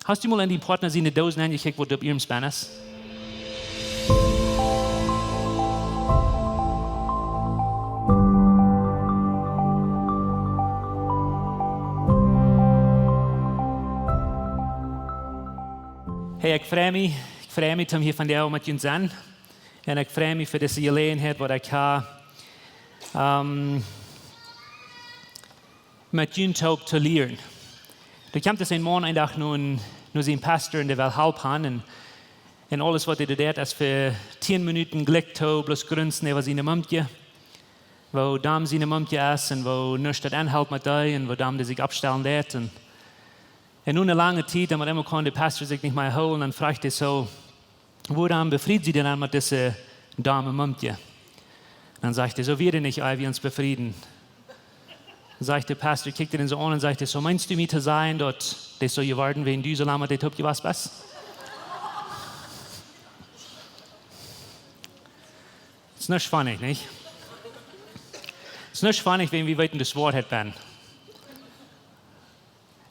Hast du mal an die Partner seine Dosen angekickt, wo du auf ihrem Span ist? Hey, ich freue mich um hier von dir mit uns sein. Und ich freue mich für diese Gelegenheit, wo ich mit uns zu lernen. Du kommst ein Mann einfach nur sein Pastor in der Welt halbhan und alles, was er tut, ist für 10 Minuten Glück bloß grünzen über seine Mumtje, wo Dam seine Mumtje ist und wo nichts anhält mit dir und wo Dam sich abstellen lässt. Und nun eine lange Zeit, aber immer kann der Pastor sich nicht mehr holen, dann fragt er so, wo dann befriedet sie denn an mit dieser Dame Mumtje? Dann sagt er, so wird er nicht, wir uns befrieden. Dann sagt der Pastor, kickt ihn so an und sagt, so meinst du mir zu sein, dort, das soll je warten, wenn du so lange mit dir was bist? Ist nicht funny, nicht? Ist nicht funny, wenn wir weiter das Wort hätten.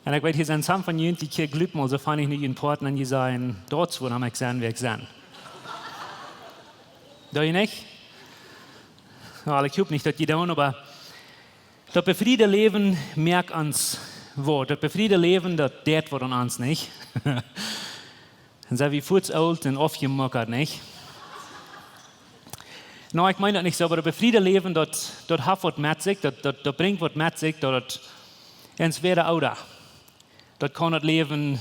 Und ich weiß, hier sind some von Ihnen, die hier glücken, also fand ich nicht in Porten, und die sagen, dort, wo wir gesehen, wer ich sein. Da ihr nicht? Ja, ich hoffe nicht, dass die tun, aber das befriedete Leben merkt uns wo. Das befriedete Leben, das wird an uns nicht. Und so wie Fuß alt und aufgemockert, nicht? No, ich meine das nicht so, aber das befriedete Leben, das hat was mit sich, das bringt was mit sich, das entweder oder. Das kann das Leben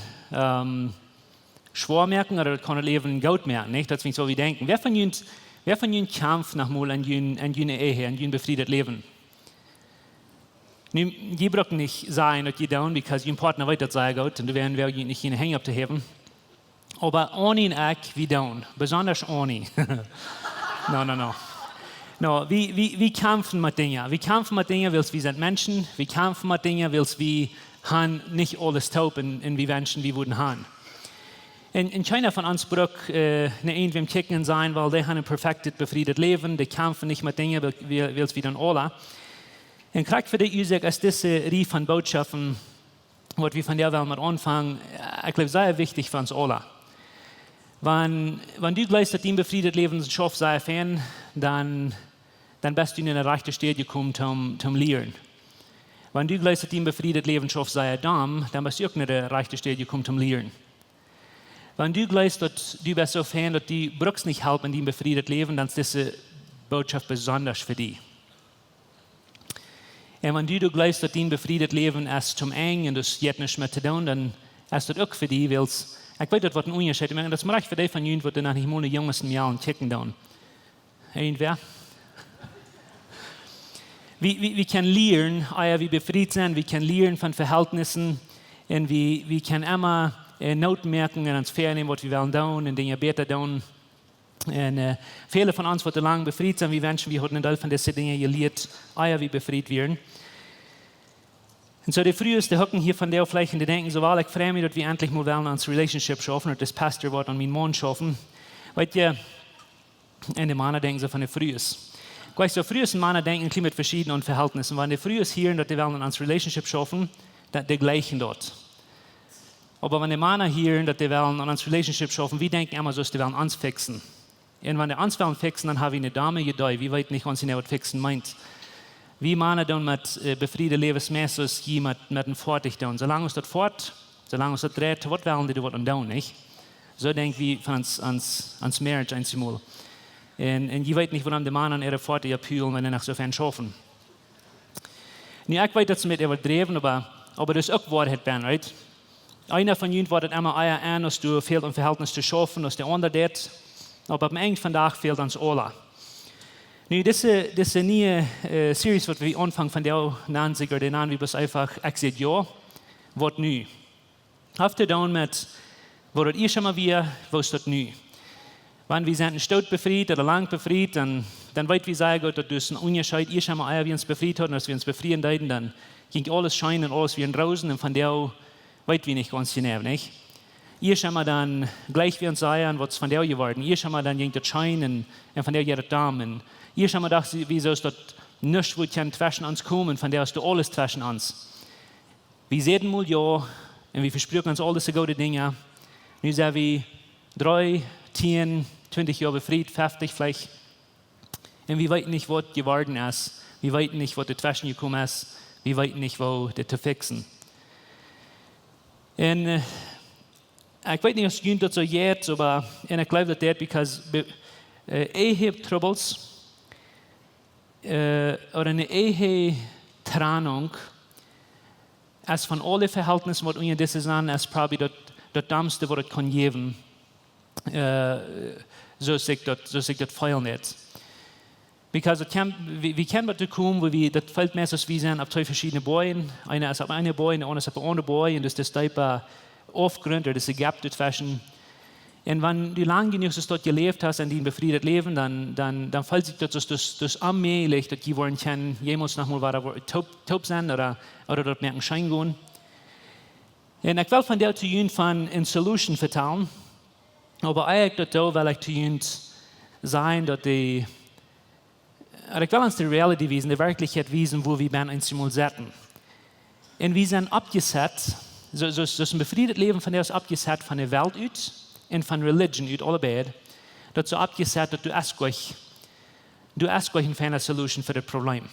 schwer merken oder das kann das Leben gut merken, nicht? Das ist so wie denken. Wer von Ihnen kämpft nach mal an jene Ehe, an jene befriedet Leben? Die brauchen nicht sein, dass die down, because ihr Partner weiter sei gut und du werden wir nicht in Hängen abzuheben. Aber ohne Eck wie down, besonders ohne. No, wir kämpfen mit Dingen. Wir kämpfen mit Dingen, weil wir sind Menschen. Wir kämpfen mit Dingen, weil wir haben nicht alles taub und wir Menschen, wir wurden haben. In China von uns braucht eine wem kicken sein, weil die haben ein perfektes, befriedet Leben. Die kämpfen nicht mit Dingen, weil wir dann alle. Und gerade für die Usag ist diese Reihe von Botschaften, was wir von der Welt mit anfangen, ich glaube, sehr wichtig für uns alle. Wenn du glaubst, dass dein befriedet Leben schafft, sei Fan, dann bist du in eine rechte Stelle gekommen zum Lehren. Wenn du glaubst, dass dein befriedet Leben schafft, sei Dam, dann bist du auch in eine rechte Stelle gekommen zum Lehren. Wenn du glaubst, dass du bist so Fan, dass du brauchst nicht helfen in deinem befriedet Leben, dann ist diese Botschaft besonders für dich. Und wenn du glaubst, dass dein befriedet Leben ist zum eng und das jetzt nicht mehr zu tun, dann ist das auch für dich, weil ich weiß, das wird ein Unterschied. Ich meine, das mache ich für dich von Ihnen, die nach nicht mal die jüngsten Jahren kicken tun. Irgendwer? Wir können lernen, wie befriedet sind, wir können lernen von Verhältnissen und wir können immer Noten merken und uns fernnehmen, was wir wollen tun und Dinge besser tun. Und viele von uns, die lange befriedet sind, wir Menschen, wir haben nicht von diesen Dingen gelernt, wie befriedet werden. Und so die früheste Hocken hier von der vielleicht, und die denken so, weil ich freue mich, dass wir endlich mal uns Relationship schaffen, und das Pastor wird an meinen Mann schaffen. Weil ihr, und die Männer denken so von der frühest. Weißt du, frühesten Männer denken ein mit verschiedenen Verhältnissen. Wenn die frühest hören, dass die wollen uns Relationship schaffen, dann die gleichen dort. Aber wenn die Männer hören, dass die wollen uns Relationship schaffen, wir denken immer so, dass die wollen uns fixen. Und wenn die uns wollen fixen, dann haben wir eine Dame gedei, wir weit nicht, was sie nicht fixen meint. Wie Männer dann mit befriedet Lebensmesses hier mit einem Fortig tun. Solange es das fort, solange es das dreht, was wollen die dort tun, nicht? So denken wir von ans Marriage einmal. Und ich weiß nicht, warum die Männer ihre Forte abhüllen, wenn sie nach so viel schaffen. Ich weiß, dass sie mit übertreiben, aber das ist auch Wahrheit, right? Einer von ihnen wartet immer an, dass du fehlt ein Verhältnis zu schaffen, dass der andere das. Aber am Ende von Tag fehlt uns alle. Diese neue Series, die wir anfangen von der nennen sich, oder nennen wir bloß einfach Exit Ja, wird neu. Habt ihr dann mit, wo das schon mal wir, wo ist das neu? Wenn wir sind stout befriedet oder lang befriedet, dann weit wir sagen, dass das ein Unterschied ist, schon mal, wie uns befriedet hat, und dass wir uns befrieden deuten, dann ging alles scheinen und alles wie draußen, und von der weit wir nicht ganz genau, nicht? Ihr schon mal dann gleich wie uns sagen, was von der geworden. Ihr schon mal dann ging das scheinen, und von der ihre Damen. Ihr schon mal dachte, wieso ist das nichts, wo zwischen uns kommen, von der ist du alles zwischen uns. Wir sehen mal ja, und wir versprechen uns all diese gute Dinge. Nu sind wir 3, 10, 20 Jahre befreit, 50 vielleicht. Und wir wissen nicht, was geworden ist. Wir wissen nicht, was dazwischen gekommen ist. Wir wissen nicht, wo das zu fixen. Und ich weiß nicht, was es dazu geht, aber ich glaube, dass das, weil Ehe-Troubles oder eine Ehe-Trennung ist von allen Verhältnissen, was wir das sind, ist probably das Dümmste, was es kann geben. So sich das feiern jetzt. Because wir kennen was kommen, wo wir, das fällt meistens, wir sind auf 2 verschiedene Boyen. Einer ist auf einer Boy, der andere ist auf einer anderen Boy. Und das ist das Aufgrund, das ist ein Gap dazwischen. Und wenn du lang genug dort gelebt hast und die ein befriedet leben, dann fällt sich das allmählich, dass die wollen kennen, jemals noch mal war taub sein oder dort merken Schein gehen. Und ich will von der zu ihnen von in Solution vertellen, aber eigentlich da will ich zu ihnen sagen, dass die, ich will uns die Realität wiesen, die Wirklichkeit wiesen, wo wir einmal setzen. Und wir sind abgesetzt, so ein befriedet Leben von der ist abgesetzt von der Welt aus und von Religion aus, alle beide. Das ist abgesetzt, dass du ask euch eine Solution für das Problem.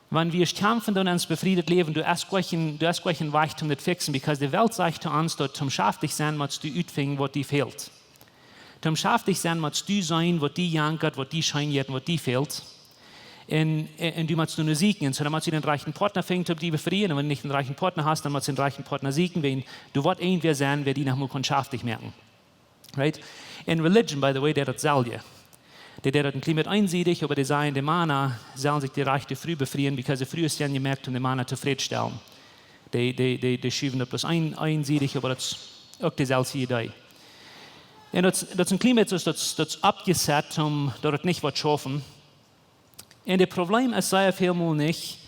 Wenn wir kämpfen dann ans befriedet Leben, du ask euch einen Weg um das fixen, because die Welt sagt zu uns, dass zum Schaftig sein musst du utfinden, was dir fehlt. Zum Schaftig sein musst du sein, was dir jankert, was dir scheint, was dir fehlt. Und du musst nur siegen. So, dann musst du den reichen Partner finden, um die befrieden. Und wenn du nicht einen reichen Partner hast, dann musst du den reichen Partner siegen, wenn du wirst irgendwer sein, wer die nach mal schaftig merken. Right? In Religion, by the way, der das selber. Der hat ein Klima einsiedig, aber die sagen, die Männer sollen sich die Reiche früh befrieren, weil sie früh ist ja gemerkt, um die Männer zufriedenstellen. Die schieben das bloß einsiedig, aber das ist auch dieselbe Idee. Und das ist ein Klima, das abgesetzt, dort nicht was schaffen. Und das Problem ist sehr vielmal nicht,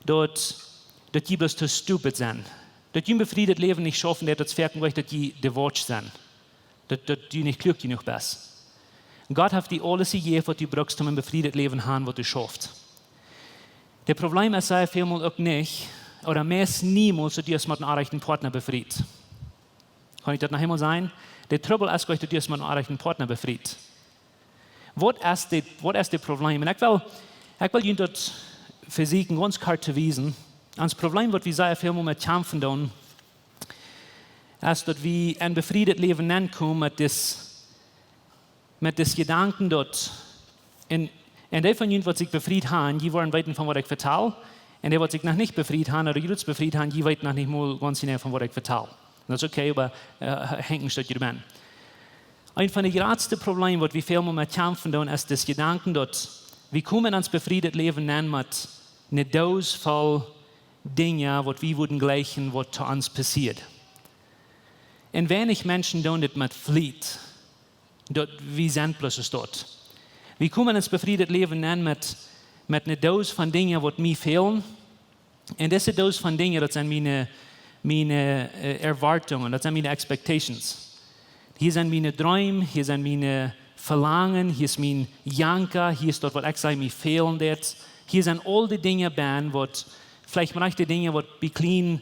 dass die bloß zu stupid sind. Dass die ein befriedet Leben nicht schaffen, dass die Watch sind. Dass die nicht klug genug bist. Gott hat dir alles gegeben, was du brauchst, um ein befriedet Leben zu haben, was du schaffst. Das Problem ist sehr vielmal auch nicht, oder meist niemals, dass du es mit einem erreichten Partner befriedet. Kann ich das noch einmal sagen? Der Trouble ist, dass du es mit einem erreichten Partner befriedet. Was ist das Problem? Und ich will Ihnen dort versuchen, ganz klar zu wiesen. Das Problem, was wir sehr viel mit kämpfen tun, ist, dass wir ein befriedet Leben nennen können mit des Gedanken dort. Und die von Ihnen, die sich befriedet haben, die wollen weiter von was ich vertelle. Und die, die sich noch nicht befriedet haben oder jetzt befriedet haben, die weiten noch nicht mal ganz genau von was ich vertelle. Das ist okay, aber hängt ein Stück dran. Ein von den größten Problemen, was wir viel mit kämpfen tun, ist das Gedanken dort, wir kommen ans befriedet Leben nennen mit einer Dose voll Dinge, was wir würden gleichen, was zu uns passiert. Und wenig Menschen tun das mit Fleet. Wir sind bloß dort. Wir kommen ins befriedet Leben nennen mit einer Dose von Dingen, die mir fehlen. Und diese Dose von Dingen, das sind meine Erwartungen, das sind meine Expectations. Hier sind meine Träume, hier sind meine Verlangen, hier ist mein Janker, hier ist dort, was ich sage, mir fehlen jetzt. Hier sind all die Dinge, vielleicht manche die Dinge, die bekleiden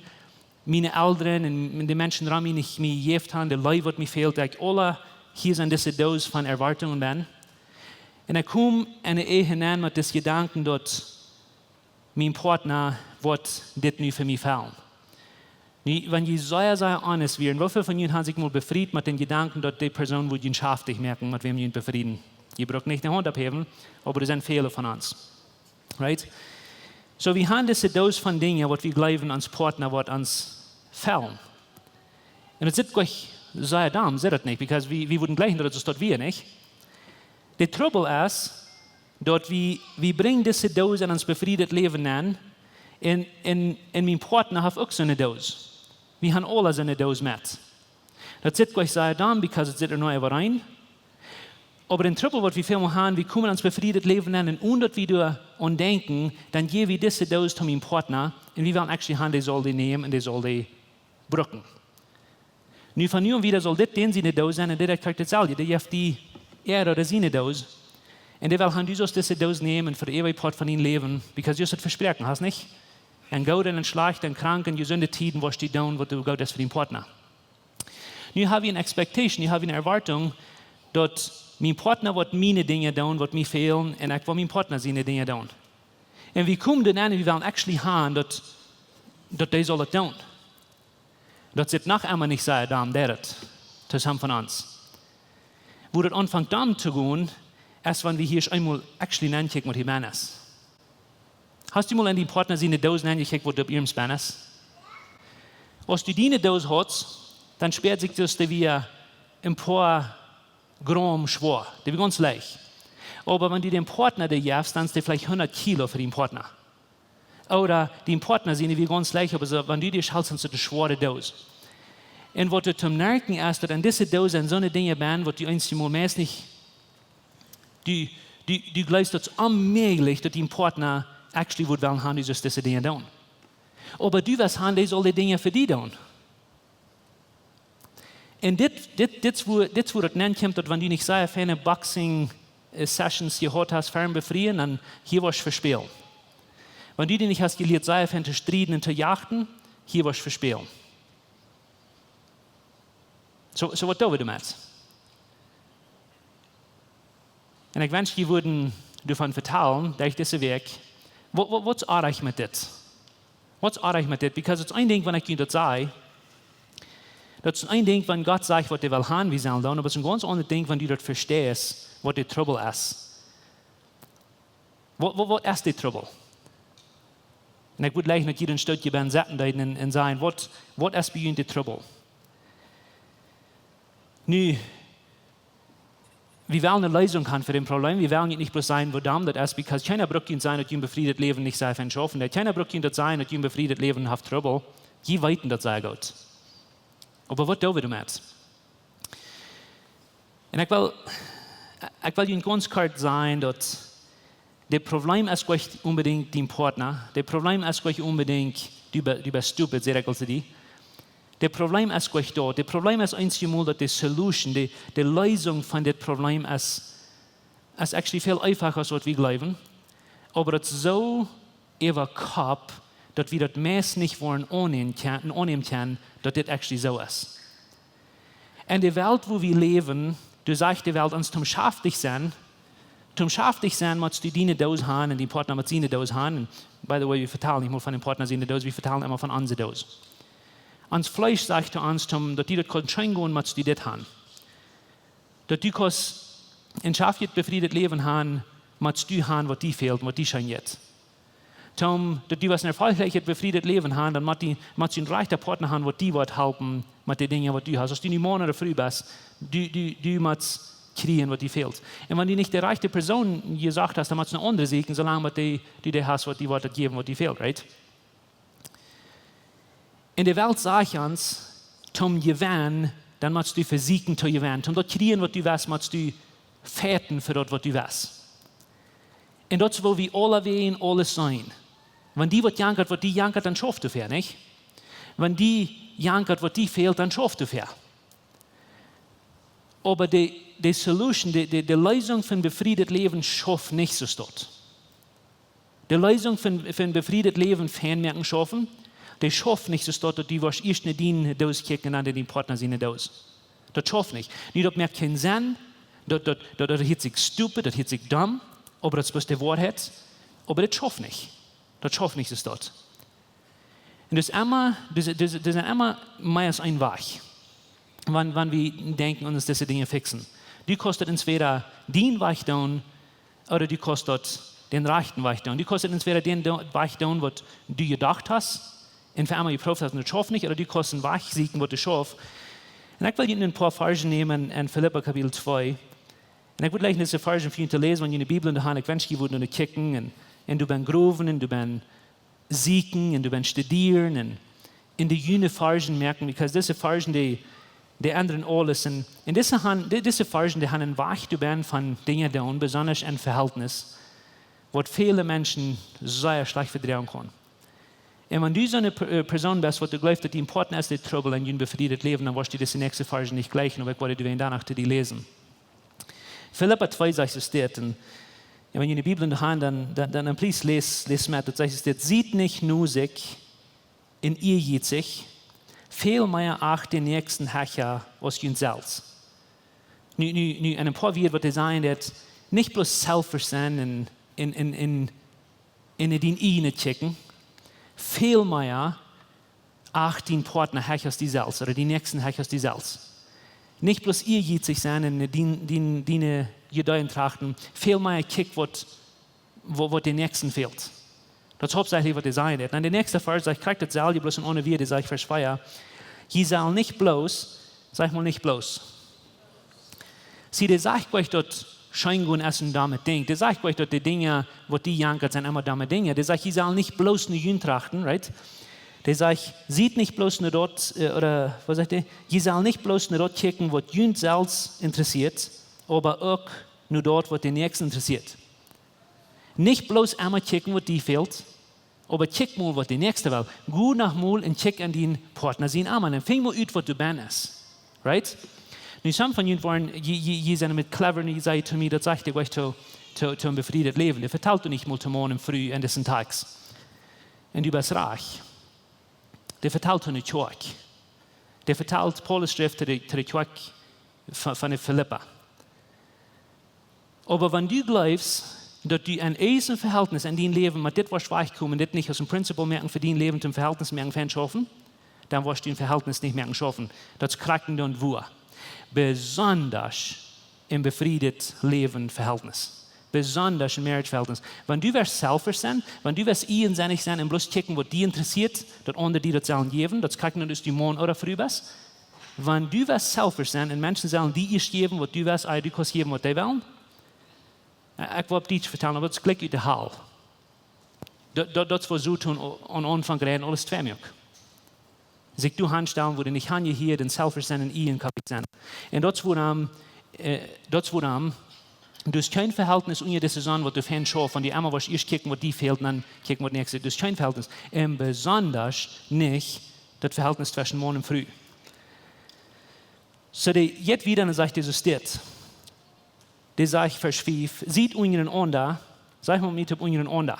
meine Eltern und die Menschen, die mich gejeft haben, die Leute, die mir fehlt, alle. Hier sind diese Dose von Erwartungen. Und ich komme in eine Ehe hinein mit dem Gedanken, dass mein Partner wird das nicht für mich fehlen. Wenn ihr sehr honest wären, wie viele von Ihnen haben sich mal befriedet mit den Gedanken, dass die Person wird ihn schaftig merken, mit wem ihr ihn befrieden. Ihr braucht nicht eine Hand abheben, aber das sind Fehler von uns. Right? So, wir haben diese Dose von Dingen, was wir glauben, ans Partner wird uns fehlen. Und es ist gleich sehr dumm, seht das nicht, because wir würden gleichen, dass es dort wir nicht. Der Trouble ist, dass wir bringen diese Dose in uns befriedet Leben an, und mein Partner hat auch so eine Dose. Wir haben alle so eine Dose mit. Das ist gleich sehr dumm, because es ist neu rein. Aber den Trouble, was wir viel haben, wir kommen ans befriedet Leben an, und dass wir daran denken, dann geben wir diese Dose zu meinem Partner, und wir wollen actually haben, die soll die nehmen und die soll die brücken. Nu von nu wieder soll das den seine Dose sein, und der kriegt das selber. Der hat die oder seine Dose. Und der will haben, du sollst diese Dose nehmen und für die ewige Part von ihnen leben, because du hast das versprochen, hast nicht? en guten, en schlechten, en kranken, gesunde Tiden, was die tun, was du gut ist für den Partner. Nu habe ich eine Expectation, ich habe eine Erwartung, dass mein Partner wird meine Dinge tun, was mir fehlen, und ich will mein Partner seine Dinge tun. Und wir kommen dann an, wir wollen actually haben, dass die soll es tun. Das wird noch einmal nicht sein, der zusammen von uns. Wo das anfängt dann zu gehen, erst wenn wir hier einmal actually nachgucken, was hier man ist. Hast du mal an die Partner seine Dose nachgeguckt, was du auf ihrem Span ist? Wenn du deine Dose hast, dann sperrt sich das wie ein paar Gramm schwer. Das ist ganz leicht. Aber wenn du den Partner gibst, dann ist das vielleicht 100 Kilo für den Partner. Oder den Partner sind wie ganz leicht, aber so, wenn du dich hältst, dann ist das eine schwere Dose. Und was du zum Merken ist, dass an diese Dose an so eine Dinge bin, was du einmal meist nicht, du glaubst, dass es unmöglich, dass dein Partner actually wollen haben, die diese Dinge tun. Aber du wirst haben, die soll die Dinge für dich tun. Und das, wo das nennt, kommt, dass wenn du nicht sehr viele Boxing-Sessions gehört hast, fernbefrieren, dann hier warst du verspielen. Wenn du nicht hast gelehrt, sehr viele zu streiten und zu jachten, hier warst du verspielen. So was tun wir damit? Und ich wünsche, die würden davon vertellen, durch diesen Weg, was arbeite ich mit das? Was arbeite ich mit das? Because es ist ein Ding, wenn ich das sage, das ist ein Ding, wenn Gott sagt, was er will haben, wie sollen tun, aber es ist ein ganz anderes Ding, wenn du das verstehst, was der Trouble ist. Was ist der Trouble? Und ich würde gleich noch jeden Stück setzen und sagen, was ist bei ihnen der Trouble? Nu, wir wollen eine Lösung haben für das Problem. Wir wollen nicht bloß sein, wo das ist, because keiner braucht ihn sein, dass ein befriedet Leben nicht sei schaffen. Keiner braucht ihn das sein, dass ein befriedet Leben hat Trouble. Je weiten das sei gut. Aber was tun wir damit? Und ich will Ihnen ganz kurz sagen, dass das Problem ist nicht unbedingt dein Partner. Das Problem ist nicht unbedingt, du bist stupid, sehr gut zu dir. Das Problem ist nicht da. Das Problem ist einmal, dass die Solution, die Lösung von dem Problem ist actually viel einfacher, als was wir glauben. Aber es ist so über Kopf, dass wir das meist nicht wollen annehmen können, dass das actually so ist. In der Welt, wo wir leben, du sagst die Welt, uns zum schaftig sein, musst du deine Dose haben und die Partner mit seine Dose haben. Und by the way, wir verteilen nicht mal von den Partnern seine Dose, wir verteilen immer von unserer Dose. Ans Fleisch sagt uns, dass die das schön gehen, musst du das haben. Dass du ein schafft befriedet Leben haben, musst du haben, was dir fehlt, was dir scheint jetzt. Dass du ein erfolgreiches befriedet Leben haben, dann musst du einen reichen Partner haben, was dir helfen mit den Dingen, was du hast. Als du nicht morgen oder früh bist, du musst kriegen, was dir fehlt. Und wenn du nicht die reiche Person gesagt hast, dann musst du eine andere suchen, solange du dir hast, was dir geben, was dir fehlt, right? In der Welt sagt uns, zum jewenn, dann musst du versiegen zum jewenn. Zum dort kriegen, was du weißt, musst du fährten für das, was du weißt. Und das, wo wir alle wollen, alles sein. Wenn die was jankert, dann schaffst du fair, nicht? Wenn die jankert, was die fehlt, dann schaffst du fair. Aber die Solution, die Lösung für ein befriedet Leben schafft nicht so dort. Die Lösung für ein befriedet Leben Fernmerken schaffen, die schafft nicht so dort, dass die was erst nicht die Dose kicken an den Partner seine Dose. Das schafft nicht. Nicht, das merkt keinen Sinn, das hört sich stupid, das hört sich dumm, aber das ist die Wahrheit, aber das schafft nicht. Das schafft nicht so dort. Und das ist immer mehr als ein Weg, wenn wir denken und uns diese Dinge fixen. Die kostet entweder den Weg tun, oder die kostet den rechten Weg tun. Die kostet entweder den Weg tun, was du gedacht hast, und für einmal geprüft hast, und das schafft nicht, oder die kosten Weg siegen, was du schaffst. Und ich will Ihnen ein paar Versen nehmen in Philippa Kapitel 2. Und ich würde gleich diese Versen für ihn zu lesen, wenn ihr in der Bibel in der Hand, ich wünsche, ihr würdet kicken, und du bist groven, und du bist siegen, und du bist studieren, und in die jüne Versen merken, because diese Versen, die anderen alles, und in diese Versen, die haben einen Weg zu werden von Dingen tun, besonders ein Verhältnis, was viele Menschen sehr schlecht verdrehen können. Und wenn du so eine Person bist, wo du glaubst, dass die Partner ist, die Trouble in ein befriedet Leben, dann wirst du diese nächste Verse nicht gleichen, aber ich wollte dir danach zu dir lesen. Philippa 2 sagt es steht, und Ja, wenn ihr die Bibel in der Hand, dann please les mit. Das heißt, das sieht nicht nur sich in ihr geht sich, viel mehr auch den nächsten Herrscher als uns selbst. Nu, ein paar wird es sein, dass nicht bloß selfish sein in den Ihnen checken, viel mehr auch den Partner Herrschers die selbst oder die nächsten Herrschers die selbst. Nicht bloß ihr geht sich sein in den Judäen trachten, viel mehr kick, was den Nächsten fehlt. Das ist hauptsächlich, was ihr sein wird. Und der nächste Vers sagt, kriegt das Salje bloß und ohne wir, die sagt Vers 2. Je soll nicht bloß, sag mal nicht bloß. Sie, der sagt euch dort, Scheingun essen damit Ding. Der sagt euch dort die Dinge, wo die jankert sind, immer damit Dinge. Der sagt, je soll nicht bloß nur jün trachten, right? Der sagt, sieht nicht bloß nur dort, oder was sagt er? Je soll nicht bloß nur dort kicken, was jün selbst interessiert, aber auch nur dort, was den Nächsten interessiert. Nicht bloß einmal kicken, was die fehlt, aber check mal, was die Nächste will. Gut nach mal und check an den Partner sein an. Und fang mal ut, was du bist. Right? Nu, some von ihnen waren, die sind mit clever, und die sagen zu mir, das sagt ich euch zu einem befriedeten Leben. Der vertellt du nicht mal zum Morgen früh an diesen Tags. Und du bist reich. Der vertellt eine Kjoakj. Der vertellt Paulus Schrift zu der Kjoakj von der Philippa. Aber wenn du glaubst, dass du ein Verhältnis in dein Leben mit dem, was weich kommt, das nicht aus dem Prinzip merken für dein Leben zum Verhältnis merken schaffen, dann wirst du ein Verhältnis nicht merken schaffen. Das kracken und Wur. Besonders im befriedeten Leben Verhältnis. Besonders im Marriage-Verhältnis. Wenn du wirst selfish sein, wenn du wirst einsinnig sein und bloß checken, was die interessiert, dass andere die das sollen geben, das kracken und ist die morgen oder früh bist. Wenn du wirst selfish sein und Menschen sollen die ist geben, was du wirst, du kannst geben, was die wollen, ich will dich vertellen, aber das ist gleich in der Hall. Dat was so tun, an Anfang reden, alles zweimal. Sich du handstellen, wo du nicht hanje hier, den selfish sein und ihn kapit sein. Und das wo du hast kein Verhältnis unter der Saison, wo du fährst schon, von die einmal was ich kicken, was die fehlt, dann kicken, was nächste. Du hast kein Verhältnis. Und besonders nicht das Verhältnis zwischen morgen und früh. So, jetzt wieder, dann sagt Jesus das. Der sagt, Vers 5, sieht unseren Onda, sag mal mit unseren Onda.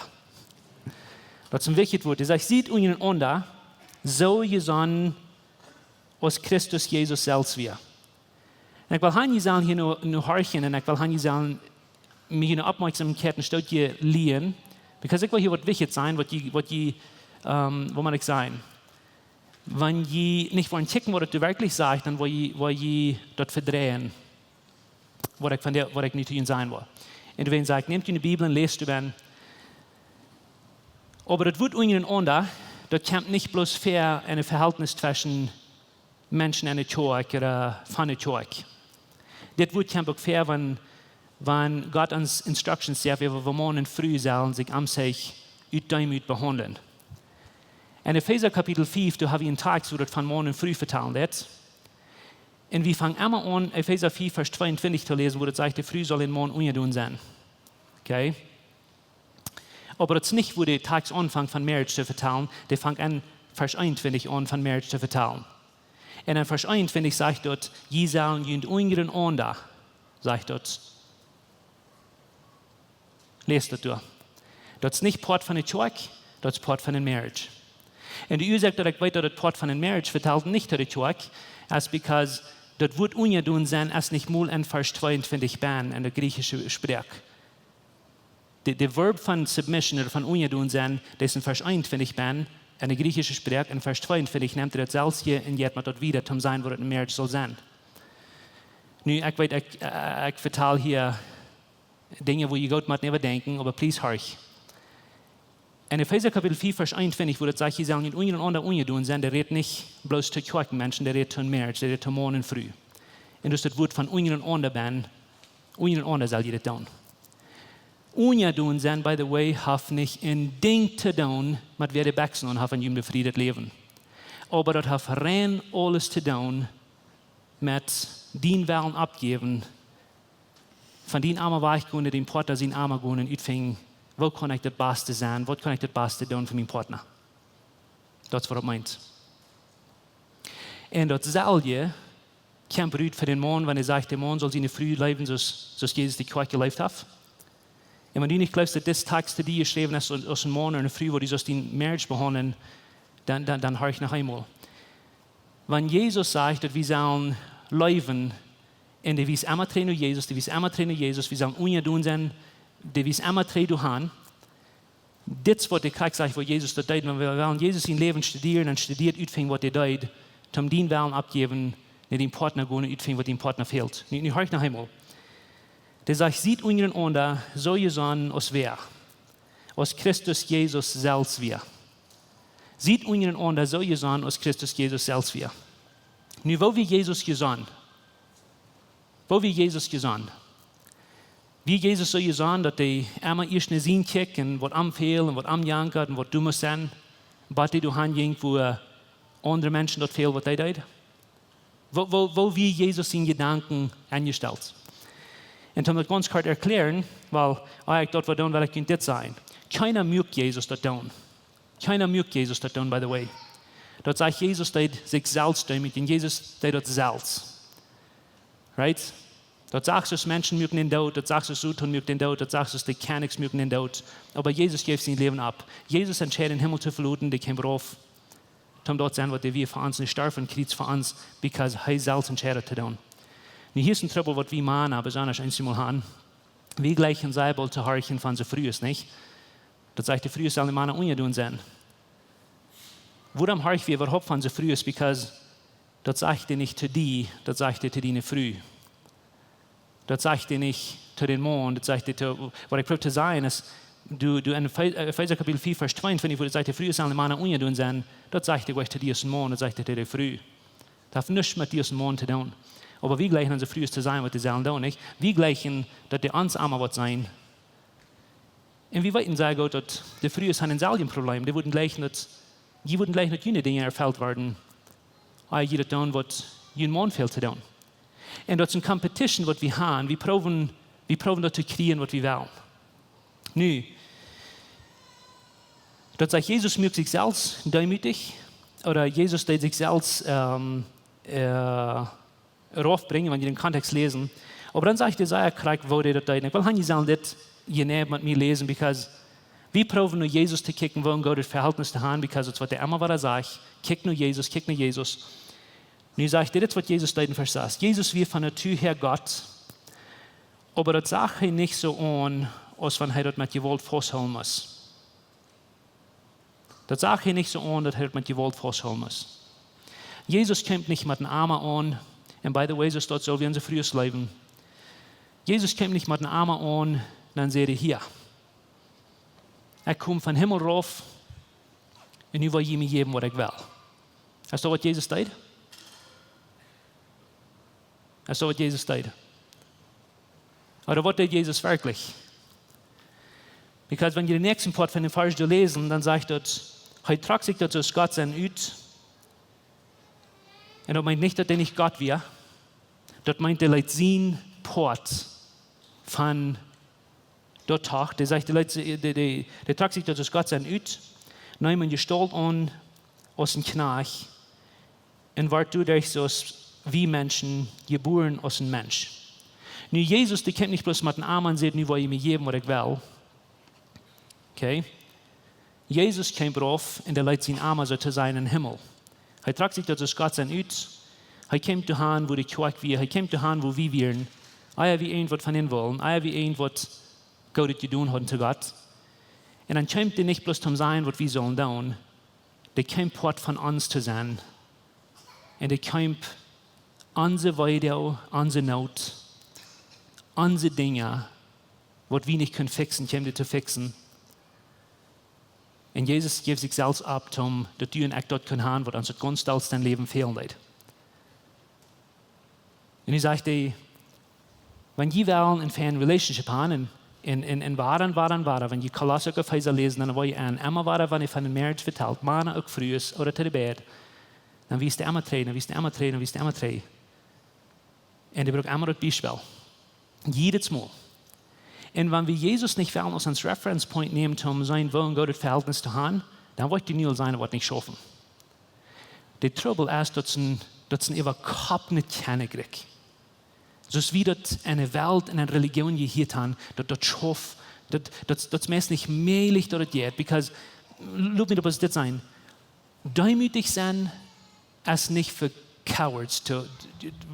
Das ist ein wichtiges Wort. Der sagt, sieht unseren Onda, so gesonnen aus Christus Jesus selbst wir. Und ich will han sagen hier nur horchen und ich will han sagen, mich in Aufmerksamkeit ein Stückchen liehen, because ich will hier was wichtig sein, wo man nicht sein. Wenn je nicht wollen checken, was du wirklich sagst, dann will je dort verdrehen. Was ich nicht zu ihnen sein will. Und wenn ich sage, nehmt ihr die Bibel und lest über. Aber das wird untereinander, das kommt nicht bloß fair ein Verhältnis zwischen Menschen und der Kjoakj oder von der Kjoakj. Das wird auch fair, wenn Gott uns Instructions sagt, wie wir morgen früh sollen sich am sich mit Deemoot behandeln. In Epheser Kapitel 5, da habe ich einen Tag, wo das von morgen früh vertellen wird. Und wir fangen einmal an, Epheser 4, Vers 22 zu lesen, wo das sagt, der Früh soll in morgen ungetun sein. Okay? Aber das ist nicht, wo der Tagsanfang von Marriage zu vertellen, der fängt an, Vers 21 an, von Marriage zu vertellen. Und in Vers 21 sagt dort, je sollen jünd ungeren Onda, sagt dort. Lest das durch. Das ist nicht Part von der Kjoakj, das ist Part von der Marriage. Und die Ursache, dass ich weiter das Part von der Marriage vertelt, nicht zu der Kjoakj, ist, because das wird ungetun sein, als nicht mal in Vers 22 bin, in der griechischen Sprache. Der Verb von Submission oder von ungetun sein, das ist in Vers 21 bin, in der griechischen Sprache, in Vers 22 nimmt das selbst hier und jetzt mal dort wieder, zum sein, wo das in Marriage soll sein. Nu, ich weiß, ich verteile hier Dinge, wo ihr Gott mal nicht denken, aber please horch. In Epheser Kapitel 4, Vers 21, wo das sagt, ihr sollt nicht untereinander ungetun sein, der redet nicht bloß zu Kjoakj-Menschen, der redet zu Marriage, der redet zu morgen früh. Und das Wort von untereinander bin, untereinander soll ihr das tun. Ungetun sein, by the way, hat nicht ein Ding zu tun, mit wer die Wechsel und hat ein befriedet Leben. Aber das hat rein alles zu tun, mit den Wellen abgeben, von den armen Weichgehen, den Partner sind armer gehen und utfingen, wo kann ich das Beste sein? Was kann ich das Beste tun für meinen Partner? Das ist, was er meint. Und das Salje kämpft für den Mann, wenn er sagt, der Mann soll seine Früh leben, so Jesus die Kjoakj gelebt hat. Und wenn du nicht glaubst, dass das Text zu dir geschrieben ist aus dem Morgen und früh, wo du sollst den Marriage behandeln, dann höre ich noch einmal. Wenn Jesus sagt, dass wir sollen leben, und die wies immer trainen Jesus, die wies immer trainen Jesus, wir sollen ungetun sein, die wies immer trainen haben, das wird der Krieg sagt, wo Jesus das deut, wenn wir wollen Jesus in Leben studieren, dann studiert utfing, was er deut, zum den wollen abgeben, nicht den Partner gehen und utfing, was dem Partner fehlt. Nicht höre ich noch einmal. Der sagt, sieht unseren unter, so ihr sein, aus wer? Aus Christus Jesus selbst wir. Sieht unseren unter, so ihr sein, aus Christus Jesus selbst wir. Nu, wo wir Jesus gesandt? Wo wir Jesus gesandt? Wie Jesus so gesagt, dass die immer erst eine Sinn kicken, was am fehlen und was am jankert und was du musst sein, was die du hingehen, wo andere Menschen dort fehlen, was die tun. Wo wir Jesus in Gedanken angestellt. Und um das ganz kurz erklären, weil ich dort was tun, weil ich könnte das sein. Keiner mögt Jesus dort tun. Keiner mögt Jesus dort tun, by the way. Dort sagt Jesus, dass sich Salz damit, und Jesus, dass dort Salz. Right? Dort sagst du, dass Menschen mögen den Tod, dort sagst du, dass Südhund mögen den Tod, dort sagst du, dass die Kaniks mögen den Tod. Aber Jesus gibt sein Leben ab. Jesus entscheidet, den Himmel zu verlassen, der kommt rauf. Um dort zu sein, was wir für uns nicht sterben, kriegt für uns, because er selbst entscheidet zu tun. Und hier ist ein Trouble, was wir Männer besonders einmal haben. Wir gleichen Seibel zu horchen von so früh ist, nicht? Das sagt, die früh sollen die Männer ungetun sein. Warum horchen wir überhaupt von so früh ist, because das sagt er nicht zu dir, das sagt er zu dir früh. Das sagt er nicht zu den Mann, das sagt er zu, was ich probiere zu sagen, ist, du in Epheser Kapitel 4, Vers 22, wo das sagt, früh sollen die Männer ungetun sein, das sagt er zu dir Mann, das sagt er zu dir früh. Das hat nichts mit dir Mann zu tun. Aber wir gleichen so früh zu sein, was die sollen tun, nicht? Wir gleichen, dass die uns armer wird sein. Und wir wollten sagen, dass die früh ist ein Problem. Die würden gleich nicht jene Dinge erfüllt werden, jeder tun, was jeden Mann fehlt zu tun. Und das ist eine Competition, was wir haben. Wir proben dort zu kriegen, was wir wollen. Nu, das sagt, Jesus mögt sich selbst demütig, oder Jesus lässt sich selbst raufbringen, wenn wir den Kontext lesen. Aber dann sagt Jesaja, wo der das deuten. Ich will nicht sagen, das genau mit mir lesen, because wir proben nur Jesus zu kicken, wollen Gott das Verhältnis zu haben, because das, was der immer wieder sagt, kick nur Jesus, kick nur Jesus. Nu sagt er, das was Jesus deuten versagt. Jesus wird von Natur her Gott, aber das sagt er nicht so an, als wenn er das mit Gewalt festhalten muss. Das sagt er nicht so an, dass er das mit Gewalt festhalten muss. Jesus kommt nicht mit den Armen an, und by the way, so steht so wie unser frühes Leben. Jesus kommt nicht mit den Armen an, dann seht ihr hier. Er kommt von Himmel rauf, und nu will ich mir geben, was ich will. Hast du, was Jesus deut? Hast du, was Jesus deut? Oder was deut Jesus wirklich? Because wenn ihr den nächsten Part von dem Vers lesen, dann sagt dort, er tragt sich dort aus Gott sein Ut. Und das meint nicht, dass er nicht Gott wäre. Das meint, er leidt sein Part von dort Tag. Der sagt, der tragt sich dort aus Gott sein Ut. Nein, man gestalt an aus dem Kjoakj und wird dadurch so wie Menschen geboren aus einem Mensch. Nu, Jesus, der kommt nicht bloß mit den Armen und sagt, nu will ich mir geben, was ich will. Okay? Jesus kommt drauf und er leitet seinen Armen so zu seinen Himmel. Er tragt sich dort aus Gott sein Ut. Er kommt dahin, wo die Kjoakj wir. Er kommt dahin, wo wir wären. Wir irgendwas von ihm wollen. Wir irgendwas Gott getan haben zu Gott. Und dann kommt er nicht bloß zum sein, was wir sollen tun. Der kommt Part von uns zu sein. Und er kommt unsere Weide, unsere Not, unsere Dinge, was wir nicht fixen können, kommt er zu fixen. Und Jesus gibt sich selbst ab, um die Tür und dort zu haben, was uns das ganz stolz dein Leben fehlen wird. Und ich sage, wenn ihr wollen eine Fan-Relationship haben, in Waren, wenn ihr Kolosser auf Häuser lesen, dann wollt ihr immer waren, wenn ihr von einem Marriage vertellt, Mann auch früh ist oder zu der Bett, dann wisst ihr immer drehen, dann wisst ihr immer drehen, dann wisst ihr immer drehen. Und ihr braucht immer das Beispiel. Jedes Mal. Und wenn wir Jesus nicht wollen, als uns Reference Point nehmen, um sein Willen, Gott das Verhältnis zu haben, dann wird die Null sein, was nicht schaffen. Der Trouble ist, dass ein überhaupt nicht kennengelernt. So ist wie dort eine Welt, eine Religion hier haben, dass dort schafft, Das meest nicht mehlig dort geht, because, look mir das das sein. Demütig sein ist nicht für Cowards,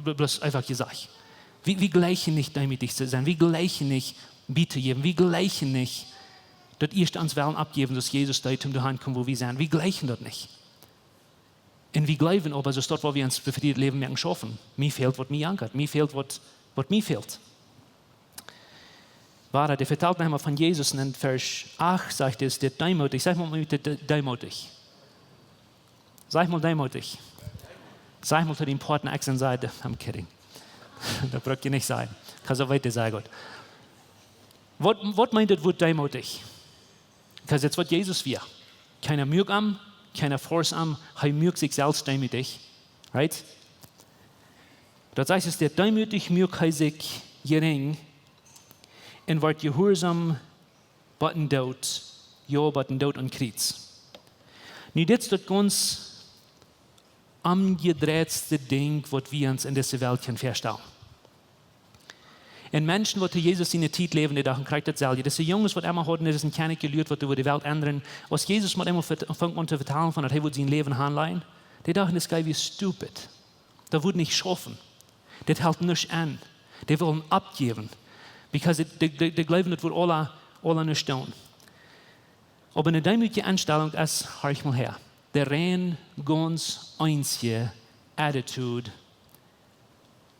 bloß einfach gesagt. Wir gleichen nicht demütig zu sein, wir gleichen nicht Bitte geben, wir gleichen nicht, dass ihr uns Wellen abgeben, dass Jesus da zum daheim kommt, wo wir sind. Wir gleichen das nicht. Und wir glauben aber, dass dort, wo wir uns befriedet leben, merken schaffen. Mir fehlt, was mir ankert. Mir fehlt, was mir fehlt. Der vertelt noch einmal von Jesus in Vers 8, sagt es, der demutig. Sag mal mit demutig. Sag mal demutig. Sag mal zu dem Partner X und Seite. I'm kidding. Das braucht ihr nicht sein. Kann so weiter sein, Gott. Was meint das Wort demutig? Because jetzt wird Jesus wir. Keiner mögt am, keiner force am, er mögt sich selbst demütig. Right? Das heißt, es der demütig mögt er sich gering und wird gehorsam button dort, ja, button dort und Kreuz. Nu, dit is das ganz angedrehtste Ding, was wir uns in dieser Welt können feststellen. Und Menschen, die Jesus in der Zeit leben, die dachten, kriegt das selber. Das sind Jungs, die immer hatten, das ist ein kleines gelehrt, was über die Welt ändern. Was Jesus mit immer fängt an zu vertellen, von, dass er sein Leben handlein, die dachten, das Geil wie stupid. Das würde nicht schaffen. Das hält nicht an. Die wollen abgeben. Because die glauben, das wird alle nicht tun. Aber eine demütige Einstellung ist, hör ich mal her, der rein ganz einzige Attitude,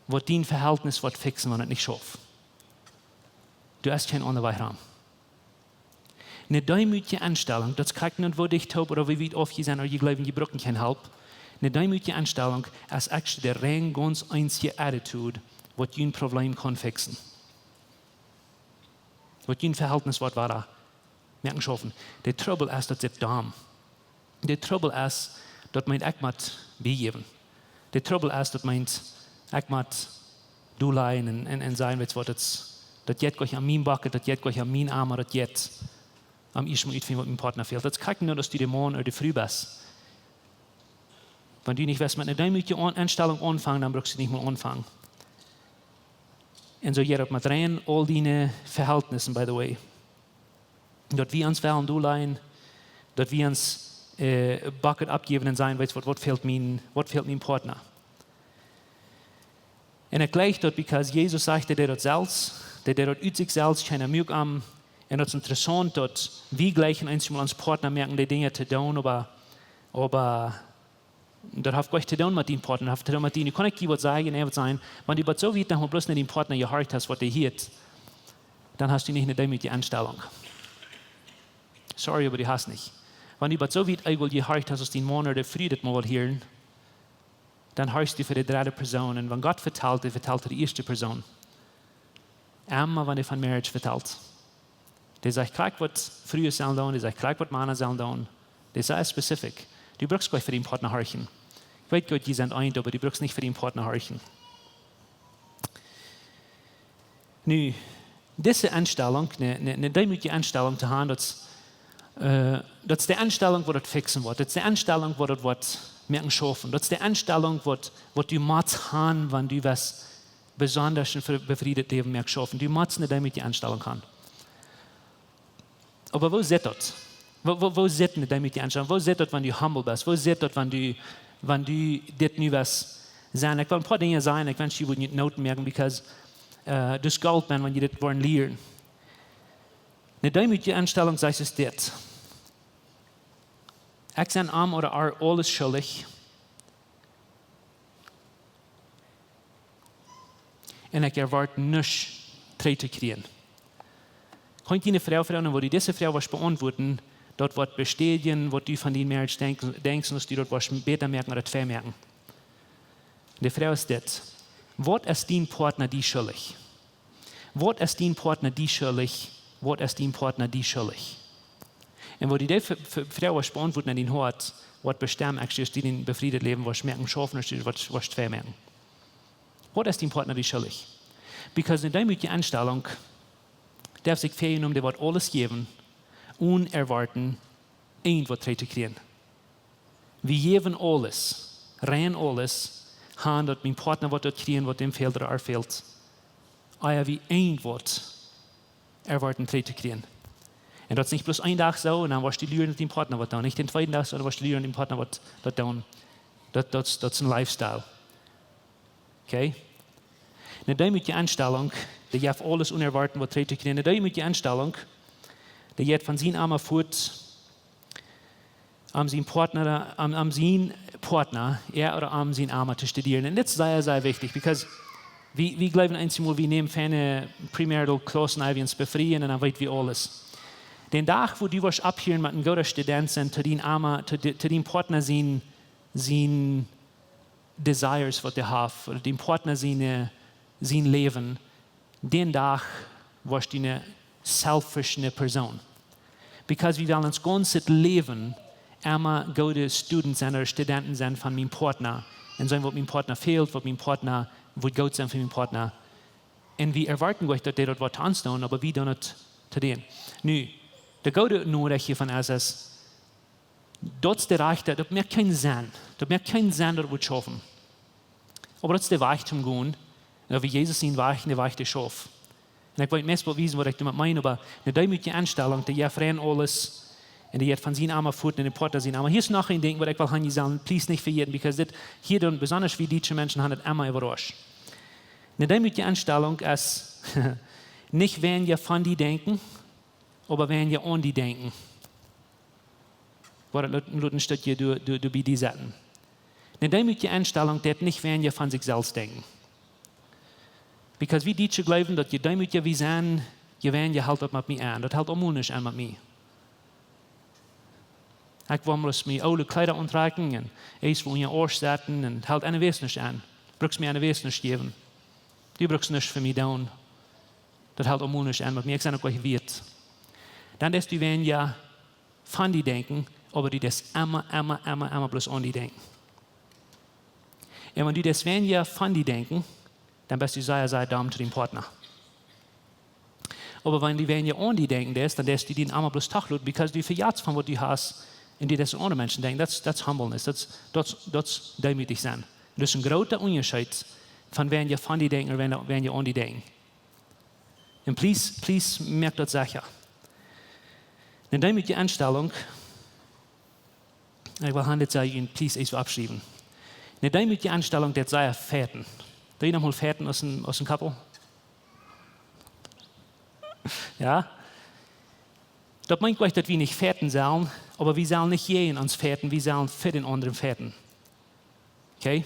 was dein Verhältnis wird fixen, wenn es nicht schafft. Du hast keinen anderen Weg ran. Eine demütige Einstellung, das kriegt nicht, wo dich taub oder wie weit oft je sind, oder je glauben, je brauchen keinen Help. Eine demütige Einstellung ist actually der rein ganz einzige Attitude, was dein Problem kann fixen. Was dein Verhältnis wird war, merken schaffen. Der Trouble ist, dass das Darm. Der Trouble ist, dass mein Ekmat begeben. Der Trouble ist, dass mein Ekmat du leiden und sein wird, das geht euch an meinem Backen, das geht euch an meinem Arm, das geht am ersten Mal was meinem Partner fehlt. Das kriegt nur, dass du den Morgen oder die Früh bist. Wenn du nicht weißt, mit einer demütigen Einstellung anfangen, dann brauchst du nicht mal anfangen. Und so jeder mit rein all deine Verhältnissen, by the way. Dort wir uns wollen, du leiden, dort wir uns Bucket abgeben und sein, weißt du, was fehlt meinem Partner. Und er gleicht dort, because Jesus sagte, der dort selbst, der dort ut sich selbst keine Mühe am, und das ist interessant, dort wie gleichen einmal als Partner merken, die Dinge zu tun, aber das hat gleich zu tun mit dem Partner, das hat zu tun mit dem, ich kann nicht was sagen, er wird sein, wenn du so weit noch bloß nicht den Partner gehört hast, was der hört, dann hast du nicht eine demütige Einstellung. Sorry, aber du hast nicht. Wenn du so weit eigentlich gehört hast, dass den Mann oder Friede mal hören, dann hörst du für die dritte Person. Und wenn Gott vertelt er die erste Person. Einmal, wenn er von Marriage vertelt. Der sagt, gleich was früher sollen tun, der sagt, gleich was Männer sollen tun. Der sagt spezifisch. Du brauchst gleich für den Partner horchen. Ich weiß Gott, die sind ein, aber du brauchst nicht für den Partner horchen. Nu, diese Einstellung, eine demütige Einstellung zu haben, das ist die Einstellung, die das fixen wird. Das ist die Einstellung, die das wird merken schaffen. Das ist die Einstellung, die du musst haben, wenn du was besonders und befriedet Leben merkst schaffen. Du musst eine demütige Einstellung haben. Aber wo sieht das? Wo sieht eine demütige Einstellung? Wo sieht das, wenn du humble bist? Wo sieht das, wenn du das nicht was sein? Ich will ein paar Dinge sagen, ich wünsche, du nicht Noten merken, because das Gold, wenn du das wollen lernen. Eine demütige Einstellung sagt es das. Ich bin arm oder alles schuldig. Und ich erwarte nicht, drei zu kriegen. Könnt ihr eine Frau fragen, wo die diese Frau was beantworten, dort wird bestätigen, was du von den Marriage denkst, dass du dort was besser merken oder zwei merken. Die Frau ist das. Was ist dein Partner die schuldig? Was ist dein Partner die schuldig? Was ist dein Partner die schuldig? Und wo die Frau was beantworten in den Hort, was bestimmt eigentlich die in befriedet leben, was merken, schaffen, was zwei merken. Was ist dein Partner die schuldig? Because in demütige Einstellung darf sich fehlen, der wird alles geben, unerwarten, irgendwas zu kriegen. Wir geben alles, rein alles, haben, dass mein Partner wird kriegen, was dem fehlt oder fehlt. Aber wie irgendwas erwarten, zu kriegen. Und das ist nicht bloß ein Tag so, und dann warst du die Lüren mit dem Partner was tun. Nicht den zweiten Tag so, dann warst du die Lüren mit dem Partner was tun. Das ist ein Lifestyle. Okay? Eine dämliche Einstellung, die je alles unerwarten, was zu kriegen. Eine dämliche Einstellung, die je von seinem Armen fort, seinen Partner, er oder seinen Armen zu studieren. Und das ist sehr, sehr wichtig, because wir glauben einmal, wir nehmen keine premarital Klassen ein, wir uns befreien und dann weit wir alles. Den Tag, wo du was abhören mit einem guten Student sind, zu dem Partner sein Desires, was der hat, oder dem Partner sein Leben, den Tag warst du eine selfish Person. Because wir wollen uns ganzes Leben immer gute Studenten sein oder Studenten sein von meinem Partner. Und sagen, was mein Partner fehlt, was mein Partner wird gut sein für meinen Partner. Und wir erwarten gleich, dass der dort was anstehen, aber wir tun nicht zu denen. Nun, der gute Nachricht hiervon ist, dort ist der Reich, das merkt keinen Sinn. Das merkt keinen Sinn, das wird schaffen. Aber das ist der Weg zum Gehen. Wie Jesus ihn war, der Weg der Schaf. Und ich wollte nicht beweisen, was ich damit meine, aber eine dämliche Einstellung, die ja freien alles, und die hat von seinen Armen fort in den Porter seinen Armen. Hier ist noch ein Ding, was ich will sagen, please nicht für jeden, because hier dann besonders wie deutsche Menschen haben das immer überrascht. Eine dämliche Einstellung ist, nicht wenn wir von die denken, aber wenn wir an die denken. Was ein Stück hier du bei die Seiten. Eine dämliche Einstellung, die nicht wenn wir von sich selbst denken. Because wir Deutsche glauben, dass je dämlicher wir sind, je wenn ihr haltet mit mir an. Das hält unmöglich an mit mir. Ich will mir alle Kleider antrekken und eins will in ihr Ohr setzen und hält eine Wes nicht an. Brauchst mir eine Wes nicht geben. Du brauchst nicht für mich tun. Das hält unmöglich an mit mir. Ich sage noch gleich wird. Dann dass du wenn ja von die denken, aber du das immer bloß an die denken. Und wenn du das wenn ja von die denken, dann bist du sehr dumm zu dem Partner. Aber wenn ja an die denken, dann lässt du den einmal bloß tachlot, because du verjagst von was du hast, und die das andere Menschen denken. Das ist Humbleness, das demütig sein. Das ist ein großer Unterschied von wenn ja von die denken oder wenn ja an die denken. Und please merkt das sicher. Eine demütige Einstellung, ich will Hand sagen, please es abschreiben. Eine demütige Einstellung, das sei Väten. Da ich nochmal Väten aus dem Couple? Ja? Das meint gleich, dass wir nicht Väten sollen, aber wir sollen nicht jeden uns Väten, wir sollen für den anderen Väten. Okay?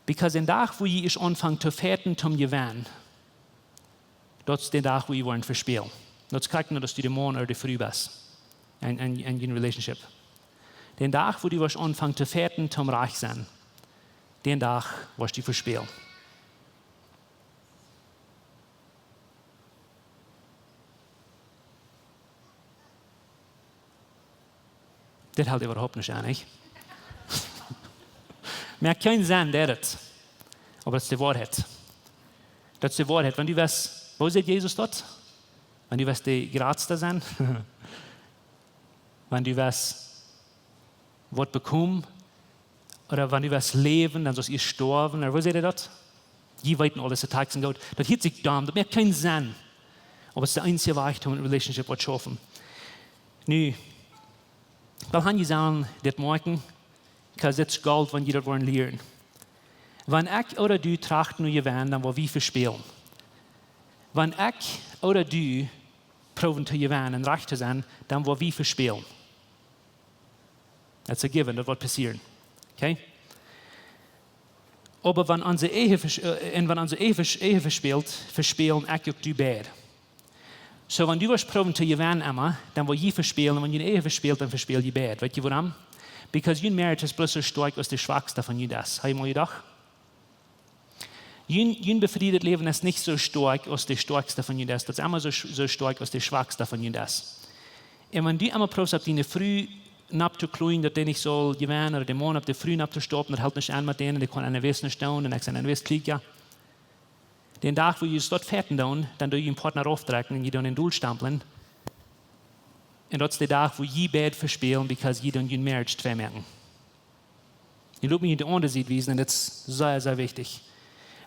Because den Tag, wo ich anfange zu Väten zum Jewenn, das ist der Tag, wo ich wollen verspielen. Das kann nur, dass du der Mann oder der Frau bist. In einer Relationship. Den Tag, wo du anfangen zu Väten zum Reich sein, den Tag wirst du verspielen. Das hält überhaupt nicht an, nicht? Merkt keinen Sinn, das. Aber das ist die Wahrheit. Das ist die Wahrheit. Wenn du weißt, wo ist Jesus dort? Wenn du weißt, die Geradste sind? Wenn du weißt, was bekommen? Oder wenn du weißt, leben, dann sollst du sterben. Oder wo seht ihr das? Die weiten alles, der Tag sind gut. Das hört sich dumm, das macht keinen Sinn. Aber es ist der einzige Reichtum in Relationship, was schaffen. Nu, weil han sagen, das morgen, because das Gold, wenn jeder wollen lernen. Wenn ich oder du trachten nur gewinnen, dann wollen wir verspielen. Wenn ich oder du proben zu gewinnen und reich zu sein, dann wollen wir verspielen. Das ist ein Given, das wird passieren. Okay? Aber wenn unsere Ehe verspielt, verspielen ich und du beide. So, wenn du was proben zu gewinnen immer, dann will ich verspielen. Und wenn du eine Ehe verspielt, dann verspiel je beide. Weißt du warum? Because your marriage ist bloß so stark als der Schwachste von dir das. Hast du mal gedacht? Ein befriedetes Leben ist nicht so stark als der Stärkste von dir das. Das ist immer so stark als der Schwachste von dir das. Und wenn du immer probst, ob deine Früh abzukleuen, dass der nicht soll gewinnen, oder den Mann auf der Früh abzustoppen, das hält nicht an mit denen, die kann eine West nicht stehen, und ich sage, eine West kriegt ja. Den Tag, wo du es dort fertig tun, dann du einen Partner aufdrücken und you den Duhl stampeln. Und das ist der Tag, wo je beide verspielen, because je dann Marriage zwei merken. Ich glaube, mir die andere sieht wiesen, und das ist sehr, sehr wichtig.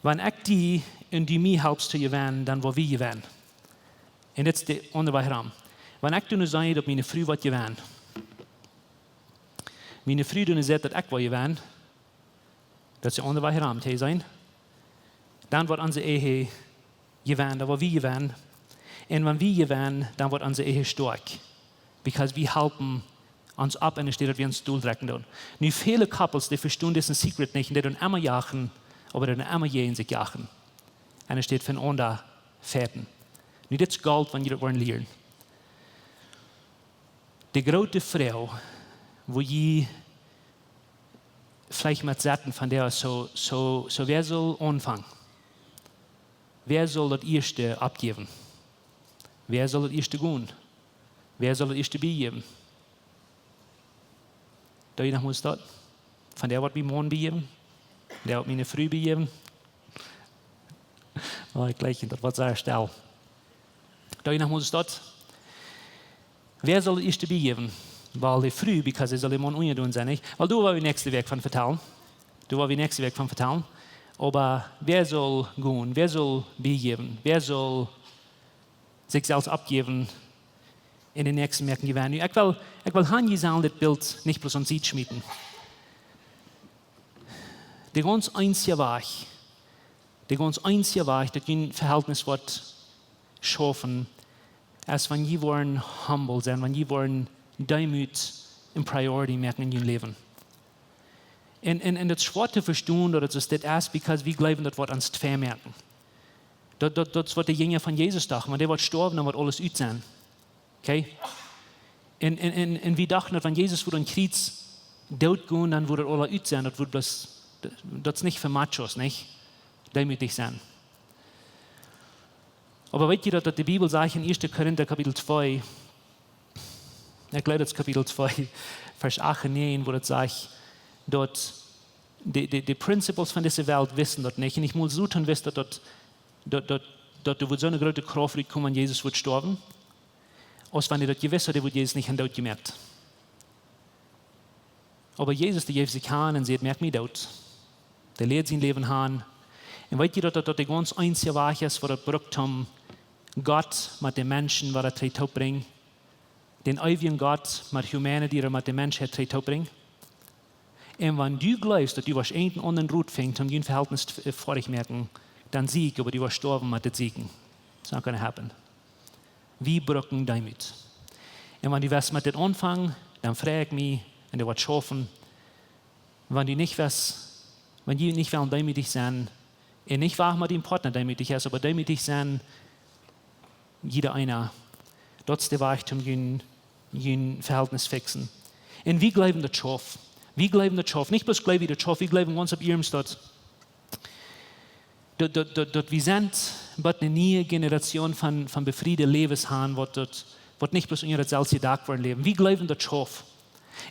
Wenn ich die und die mir helpst zu gewinnen, dann wo wir gewinnen. En dit is de onderweg ram. Wanneer ik toen zei dat mijn vrouw wat jewenn. Mijn vrouw toen zei dat ik wat jewenn. Dat is de onderweg ram, te zijn. Dan wordt onze eigen jewenn, dan wordt wie jewenn. En wanneer wie jewenn, dan wordt onze eigen sterk. Because we helpen ons ab en er steht, dat wir uns doel trekken doen. Nu, viele couples, die verstehen diesen Secret nicht, die doen immer jagen, aber die doen immer in sich jagen. En er steht, von onder feiten. Nu, dit is gold, wanneer je dat worden leren. De grote Frau, wo je vielleicht mit Sätten von der so wer soll anfangen? Wer soll das Erste abgeben? Wer soll das Erste gehen? Wer soll das Erste begeben? Da je nach muss dort. Von der wird mir morgen begeben. Der wird mir eine Früh begeben. Oh, gleich, das wird sehr still. Da je nach muss dort. Wer soll das Erste begeben? Weil die Früh, because es soll immer ungetun sein, nicht? Weil du war die nächste Weg von vertellen. Aber wer soll gehen? Wer soll begeben? Wer soll sich selbst abgeben in den nächsten Merken gewinnen? Ich will Hanji sagen, das Bild nicht bloß an sie schmieden. Der ganz einzige Weg, dass ein Verhältnis wird schaffen, ist, wenn sie wollen humble sein, wenn sie wollen Deemoot in Priority merken in ihrem Leben. Und das schwer zu verstehen, oder das ist erst, because wir glauben, das wird uns vermerken. Das wird der Jünger von Jesus dachten, wenn der wird sterben, dann wird alles gut sein. Okay? Und wir dachten, dass wenn Jesus wird in Krieg dort gehen, dann wird alles gut sein. Das ist nicht für Machos, nicht? Demütig sein. Aber weißt ihr, dass die Bibel sagt in 1. Korinther Kapitel 2, ich glaube, das ist Kapitel 2, Vers 8 und 9, wo das sagt, dass die Principles von dieser Welt wissen das nicht. Und ich muss so tun, wissen, dass du so eine große Kraft wird kommen, Jesus wird sterben. Als wenn ihr das gewiss hat, wird Jesus nicht an Tod gemerkt. Aber Jesus, der gibt sich an und sagt, merk mich Tod. Der lehrt sein Leben an. Und weißt ihr, dass das der ganz einzige Weg ist, wo er braucht, um Gott mit den Menschen, was er trägt, bringt. Den ewigen Gott mit Humanity, der mit den Menschen trägt, bringt. Und wenn du glaubst, dass du was einen anderen Rut fängst, um dein Verhältnis vor dich merken, dann sieg, aber du wirst sterben mit dem Siegen. It's not going to happen. Wir brauchen Deemoot. Und wenn du was mit dem anfangen, dann frag mich, und du wirst schaffen. Wenn du nicht demütig sein, und nicht wahr mit dem Partner demütig ist, aber demütig sein, jeder einer. Das ist der Weg, um ein Verhältnis zu fixen. Und wir glauben das Schaff. Nicht bloß glauben wir das Schaff, wir glauben ganz ab ihrem Stadt. Dort wir sind, wird eine neue Generation von befriedeten Lebenshaben, wird nicht bloß in ihrer selbst gedacht worden leben. Wir glauben das Schaff.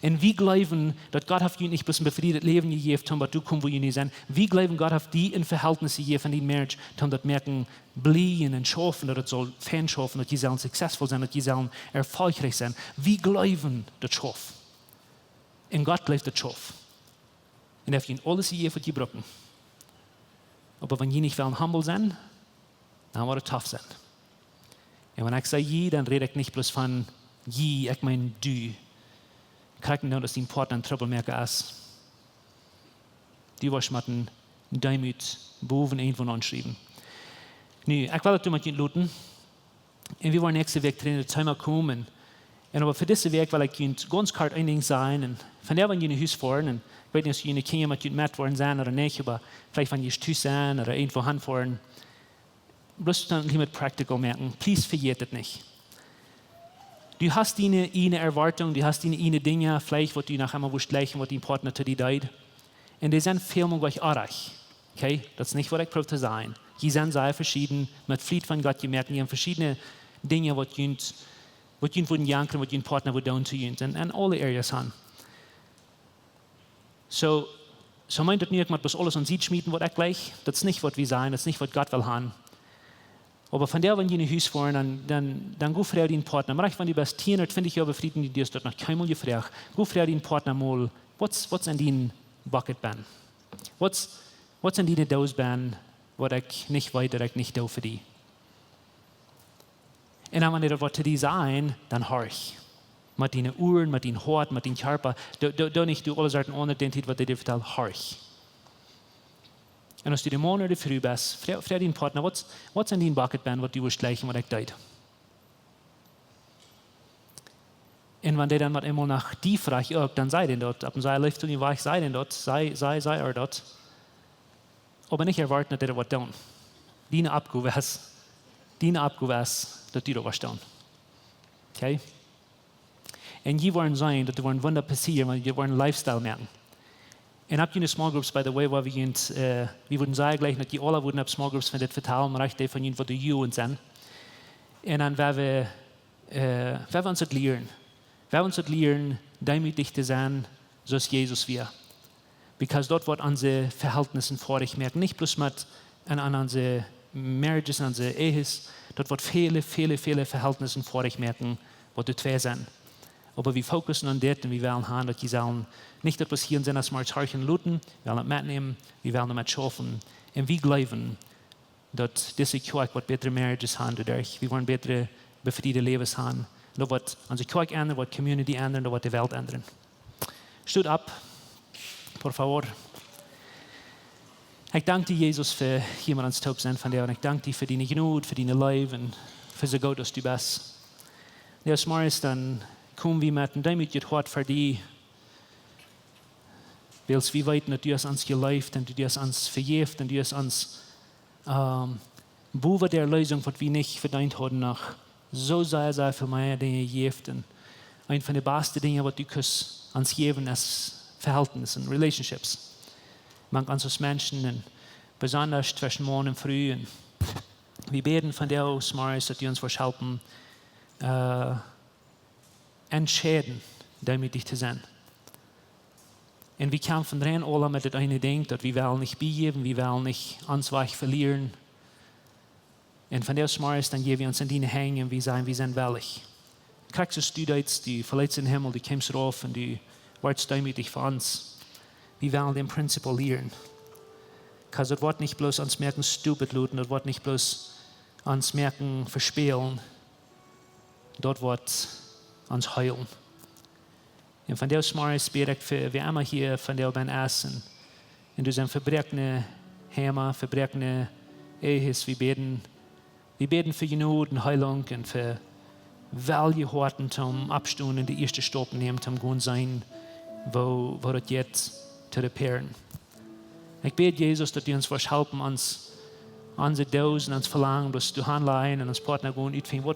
Und wir glauben, dass Gott hat ihnen nicht bloß ein befriedetes Leben gegeben, damit du kommst, wo ihr nicht sind. Wir glauben, Gott hat die in Verhältnisse gegeben von den Marriage, um das merken, blieben und schaffen, dass es soll schaffen, dass die sollen successful sein, dass die sollen erfolgreich sein. Wir glauben das Schaff. Und Gott glaubt das Schaff. Und er hat ihnen alles gegeben, was die brauchen. Aber wenn die nicht humble sein, dann wird es tough sein. Und wenn ich sage je, dann rede ich nicht bloß von je, ich meine du. Kijk nou dat die Partner ein Troublemaker ist. Die was mit dem Deemoot boven een van ons schrijven. Nu, ik wil het doen met jullie looten. En we wollen nächste Week trainen, dat Thema kommen. En aber für diese Week wil ik jullie ganz kort een ding zijn. En van daar van jullie huis voeren. En ik weet niet of jullie kinderen met jullie met worden zijn of niet, aber vielleicht van jullie thuis zijn of irgendwo hand voeren. Bloß dann mit practical merken. Please vergeet het nicht. Du hast eine Erwartung, du hast eine Dinge, vielleicht, was du nach einmal gleichen, was dein Partner zu dir tut. Und die sind viel mehr gleich artig. Okay? Das ist nicht, was ich probiere zu sein. Die sind sehr verschieden, mit Fried von Gott gemerkt, die haben verschiedene Dinge, was jünt würden janken, was dein Partner würde tun zu jünt. Und alle Areas haben. So meint das nicht, ich muss bloß alles an sie schmieden, was ich gleich. Das ist nicht, was wir sein, das ist nicht, was Gott will haben. Aber von der, wenn die in ein Haus fahren, dann go früher den Partner. Aber wenn die bis 10 oder 20 Jahre befrieden, die ist dort noch keinmal gefragt. Go früher den Partner mal, was in den Bucket bin? Was in die Dose bin, was ich nicht weiter, ich nicht da für die? En dan wanneer wat te die zijn, dan horch. Met die oren, met die hart, met die körper. Doe niet du alles uit een onidentitet wat dit vertelt, horch. En als du de månader fru bes, vraag din partner, wat in din bucket band wat du wilt gleichen wat ik deed? En wanneer dan wat eenmaal nach die vraag ook, dan zei den dat. Op een zij leeft toen je weg, zei den dat, zei dat. Aber nicht erwarten, dat er wat doen. Dine abgewas, dat die er was doen. Okay? En je worden zijn, dat er worden wunder passieren, want je worden lifestyle merken. En heb je in small groups, by the way, waar we würden sagen gleich, dass die alle würden ab small groups von das vertalen, maar echt von ihnen, wo die Juden sind. Und dann werden wir uns das lernen. Wir uns das lernen, demütig zu sein, so ist Jesus wir. Because dort wird unsere Verhältnisse vorig merken, nicht bloß mit an unsere Marriages, an unsere Ehes, dort wird viele Verhältnisse vorig merken, wo die zwei sind. Aber wir fokussen an das und wir wollen haben, dass die sollen nicht etwas hier sind, als wir als Harchen looten, wir wollen es mitnehmen, wir wollen damit schaffen. Und wir glauben, dass diese Kjoakj wird bessere Marriages haben dadurch, wir wollen bessere befriedete Lebens haben. Da wird unsere Kjoakj ändern, wird Community ändern, da wird die Welt ändern. Steht ab, por favor. Ich danke dir, Jesus, für jemand ans Taub sein von dir und ich danke dir für deine Gnade, für deine Liebe und für so gut, dass du bist. Und als morgens dann kommen wir mit dem Hart für dich, weil wir weten, dass du es uns geleift und du es uns verjeft und du es uns wo wir der Lösung, was wir nicht verdient haben, nach so sehr für meine Dinge gejeft und ein von den besten Dingen, was du uns geben, ist Verhältnis und Relationships. Man kann uns Menschen und besonders zwischen morgen und früh und wir beten von dir aus, Maris, dass du uns helfen, entscheiden, damit dich zu sein. Und wir kämpfen rein alle mit dem einen Ding, dass wir wollen nicht beigeben, wir wollen nicht uns weich verlieren. Und von der Smarts, dann geben wir uns in deine Hänge und wir sind willig. Kriegst du das, du verletzt den Himmel, du kommst rauf und du wirst demütig für uns. Wir wollen den Prinzip lernen. Because das wird nicht bloß uns merken stupid looten, das wird nicht bloß uns merken verspielen. Dort wird uns heilen. Und von der Smarts bete ich für wir immer hier von der beim Essen. Und du sind verbreckene Hämmer, verbreckene Ehes, wir beten für Gnade und Heilung und für welche Horten zum Abstunden die erste Stopp nehmen, zum Grund sein, wo das jetzt zu reparieren. Ich bete, Jesus, dass du uns helfen, unsere Dosen, uns verlangen, dass du handeln und uns Partner gehen, ich finde,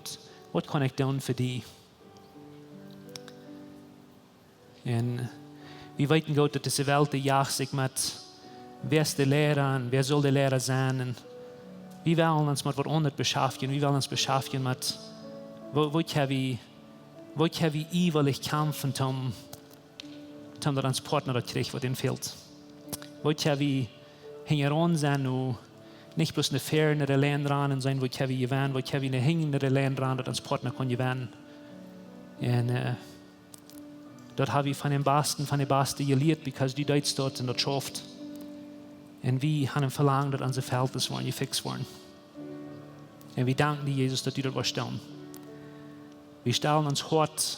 was kann ich tun für dich? Und wir wissen Gott, dass diese Welt jagt sich mit, wer ist der Lehrer und wer soll der Lehrer sein? Und wir wollen uns mit was anderes beschäftigen. Wir wollen uns beschäftigen mit, wo können wir ewig kämpfen, dass uns Partner das kriegt, was ihnen fehlt. Wo können wir hingeran sein und nicht bloß eine fernere Land ran sein, wo können wir gewinnen, wo können wir eine hängende Land ran, dass uns Partner gewinnen. Und dort habe ich von den Besten gelehrt, because die Deutsch dort und das schafft. Und wir haben verlangt, dass unsere Verhältnisse waren gefixt worden. Und wir danken dir, Jesus, dass du das was tun. Wir stellen uns hart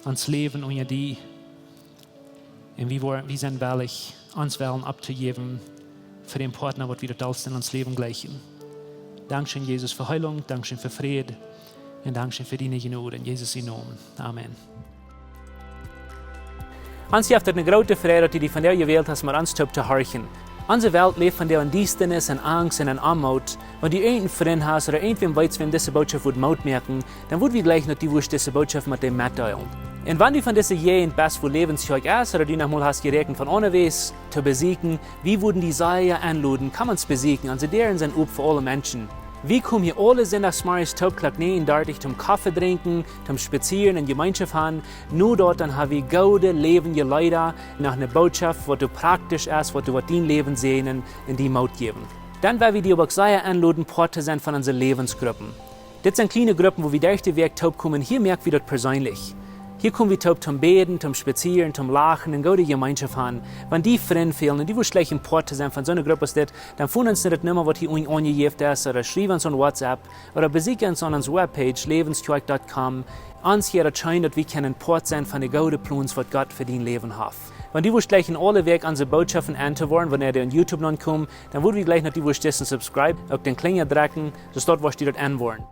ans Leben unter dir. Und wir sind willig, uns wollen abzugeben für den Partner, was wir das ans Leben gleichen. Dankeschön, Jesus, für Heilung, Dankeschön für Frieden und Dankeschön für deine Gnade. In Jesus' Namen. Amen. Ons heeft het een grote vrede dat die van jou gewählt hast, maar ons te horchen. Onze Welt leeft van jou in Diestenis en Angst en in Armut. Wenn du einen Freund hast oder irgendwem weißt, wem diese Botschaft wird Maut merken, dann wird wir gleich noch die Wurst diese Botschaft mit dem mitteilen. Und wenn du von dieser Jehend bist, wo Läwens Kjoakj ist, oder du noch mal hast gerechnet von unterwegs zu besiegen, wie würden die Seier anluden, kann man es besiegen, also deren sind up für alle Menschen. Wir kommen hier alle sonntagsmorgens Topklak nein, dort zum Kaffee trinken, zum Spazieren in Gemeinschaft haben. Nur dort dann haben wir gute, lebende Leute nach einer Botschaft, was du praktisch ist, was du dein Leben sehen und die Maut geben. Dann werden wir die aber sehr anladen, Part zu sein von unseren Lebensgruppen. Das sind kleine Gruppen, wo wir durch den Weg taub kommen. Hier merken wir das persönlich. Hier kommen wir zum Beten, zum Spazieren, zum Lachen und gute Gemeinschaft haben. Wenn die Freunde fehlen und die schlecht im Port sind von so einer Gruppe, dann finden uns nicht mehr, was hier angegeben ist, oder schreiben uns an WhatsApp, oder besuchen uns an unserer Webpage, lewenskkjoakj.com. Uns hier erzählen, dass wir können Port sein von den guten Plänen, was Gott für dein Leben hat. Wenn die gleich in alle Weg unsere Botschaften anzuhören, wenn ihr auf YouTube kommt, dann würden wir gleich noch die subscribe, auf den Klinger drücken, so dort, was die dort anwollen.